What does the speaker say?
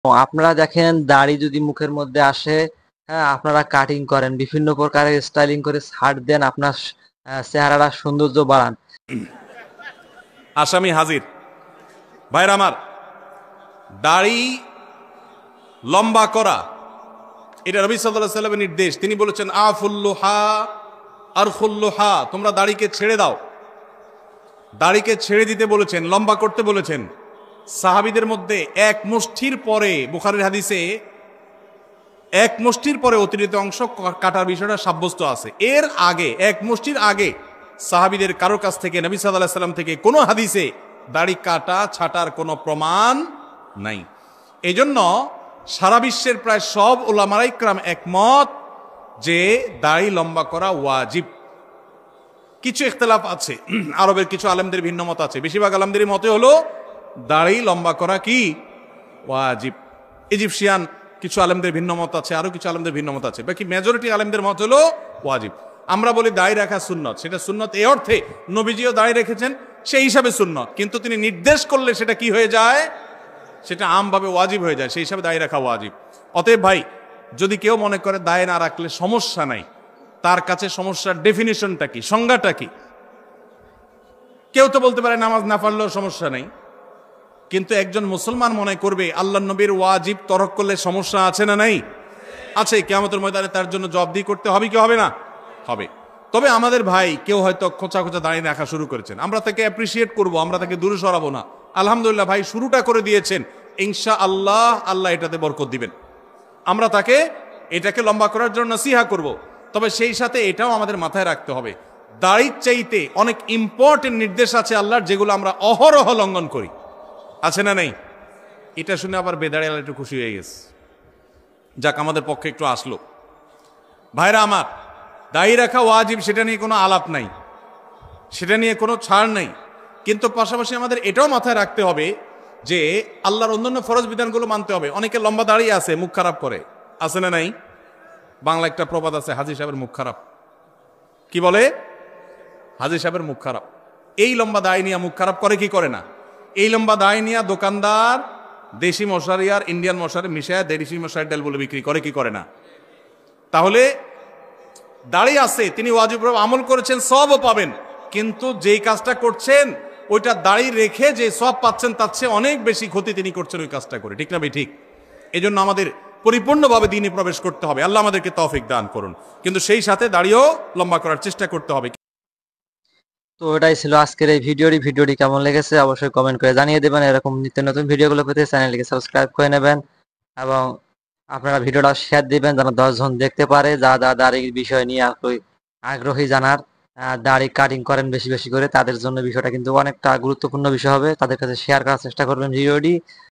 আপনারা দেখেন দাড়ি যদি মুখের মধ্যে আসে, হ্যাঁ আপনারা কাটিং করেন, বিভিন্ন প্রকারের স্টাইলিং করে ছাড় দেন, আপনার চেহারাটা সৌন্দর্য বাড়ান। আসামি হাজির। ভাইরা আমার, দাড়ি লম্বা করা এটা নবী সাল্লাল্লাহু আলাইহি সাল্লামের নির্দেশ। তিনি বলেছেন আফুল্লুহা আরখুল্লুহা, তোমরা দাড়িকে ছেড়ে দাও। দাড়িকে ছেড়ে দিতে বলেছেন, লম্বা করতে বলেছেন। সাহাবীদের মধ্যে এক মুষ্টির পরে, বুখারীর হাদিসে এক মুষ্টির পরে অতিরিক্ত অংশ কাটার বিষয়টা সাব্যস্ত আছে। এর আগে এক মুষ্টির আগে সাহাবীদের কারোর কাছ থেকে, নবী সাল্লাল্লাহু আলাইহি সাল্লাম থেকে কোনো হাদিসে দাড়ি কাটা ছাটার কোনো প্রমাণ নাই। এজন্য সারা বিশ্বের প্রায় সব উলামায়ে ইকরাম একমত যে দাড়ি লম্বা করা ওয়াজিব। কিছু ইখতিলাফ আছে, আরবের কিছু আলেমদের ভিন্ন মত আছে। বেশিরভাগ আলেমদের মতে হলো দাড়ি লম্বা করা কি ওয়াজিব। ইজিপশিয়ান কিছু আলেমদের ভিন্ন মত আছে, আরো কিছু আলেমদের ভিন্ন মত আছে, বাকি মেজরিটি আলেমদের মত হলো ওয়াজিব। আমরা বলি দাড়ি রাখা সুন্নত, সেটা সুন্নত এই অর্থে নবীজিও দাড়ি রেখেছেন, সেই হিসাবে সুন্নত। কিন্তু তিনি নির্দেশ করলে সেটা কি হয়ে যায়, সেটা আমভাবে ওয়াজিব হয়ে যায়, সেই হিসাবে দাড়ি রাখা ওয়াজিব। অতএব ভাই, যদি কেউ মনে করে দাড়ি না রাখলে সমস্যা নাই, তার কাছে সমস্যার ডেফিনিশনটা কি, সংজ্ঞাটা কি? কেউ তো বলতে পারে নামাজ না পড়লেও সমস্যা নেই, কিন্তু একজন মুসলমান মনে করবে আল্লাহর নবীর ওয়াজিব তরক করলে সমস্যা আছে না নাই? আছে। কিয়ামতের ময়দানে তার জন্য জবাবদিহি করতে হবে কি হবে না? হবে। তবে আমাদের ভাই কেউ হয়তো খোঁচা খোঁচা দাঁড়িয়ে রাখা শুরু করেছেন, আমরা তাকে অ্যাপ্রিসিয়েট করব, আমরা তাকে দূরে সরাবো না। আলহামদুলিল্লাহ ভাই, শুরুটা করে দিয়েছেন, ইনশাআল্লাহ আল্লাহ এটাতে বরকত দিবেন। আমরা তাকে এটাকে লম্বা করার জন্য নসিহা করব। তবে সেই সাথে এটাও আমাদের মাথায় রাখতে হবে, দাড়ির চাইতে অনেক ইম্পর্টেন্ট নির্দেশ আছে আল্লাহর, যেগুলো আমরা অহরহ লঙ্ঘন করি। আছে না নেই? এটা শুনে আবার বেদাড়িয়াল একটু খুশি হয়ে গেছে, যাক আমাদের পক্ষে একটু আসলো। ভাইরা আমার, দাড়ি রাখা ওয়াজিব, সেটা নিয়ে কোনো আলাপ নাই, সেটা নিয়ে কোনো ছাড় নাই। কিন্তু পাশাপাশি আমাদের এটাও মাথায় রাখতে হবে যে আল্লাহর অন্যান্য ফরজ বিধানগুলো মানতে হবে। অনেকে লম্বা দাঁড়িয়ে আছে, মুখ খারাপ করে, আছে না নাই? বাংলা একটা প্রবাদ আছে, হাজী সাহেবের মুখ খারাপ। কি বলে? হাজী সাহেবের মুখ খারাপ। এই লম্বা দাড়ি নিয়ে মুখ খারাপ করে কি করে না? এই লম্বা দাড়ি নিয়ে দোকানদার দেশি মশারি আর ইন্ডিয়ান মশারি মিশায় দেশি মশারি ডাল বলে বিক্রি করে কি করে না? তাহলে দাড়ি আছে, তিনি ওয়াজিব আমল করেছেন, সবও পাবেন, কিন্তু যেই কাজটা করছেন ওইটা দাড়ি রেখে যে সব পাচ্ছেন তার চেয়ে অনেক বেশি ক্ষতি তিনি করছেন ওই কাজটা করে। ঠিক না ভাই? ঠিক। এই জন্য আমাদের পরিপূর্ণভাবে দ্বীনে প্রবেশ করতে হবে। আল্লাহ আমাদেরকে তৌফিক দান করুন, কিন্তু সেই সাথে দাড়িও লম্বা করার চেষ্টা করতে হবে। তো এটাই ছিল আজকের এই ভিডিওটি কেমন লেগেছে অবশ্যই কমেন্ট করে জানিয়ে দেবেন। এরকম নিত্য নতুন ভিডিওগুলো পেতে চ্যানেলটিকে সাবস্ক্রাইব করে নেবেন এবং আপনারা ভিডিওটা শেয়ার দিবেন যেন 10 জন দেখতে পারে, যা দাড়ির বিষয় নিয়ে আগ্রহী জানার, দাড়ি কাটিং করেন বেশি বেশি করে, তাদের জন্য বিষয়টা কিন্তু অনেকটা গুরুত্বপূর্ণ বিষয় হবে। তাদের কাছে শেয়ার করার চেষ্টা করবেন ভিডিওটি।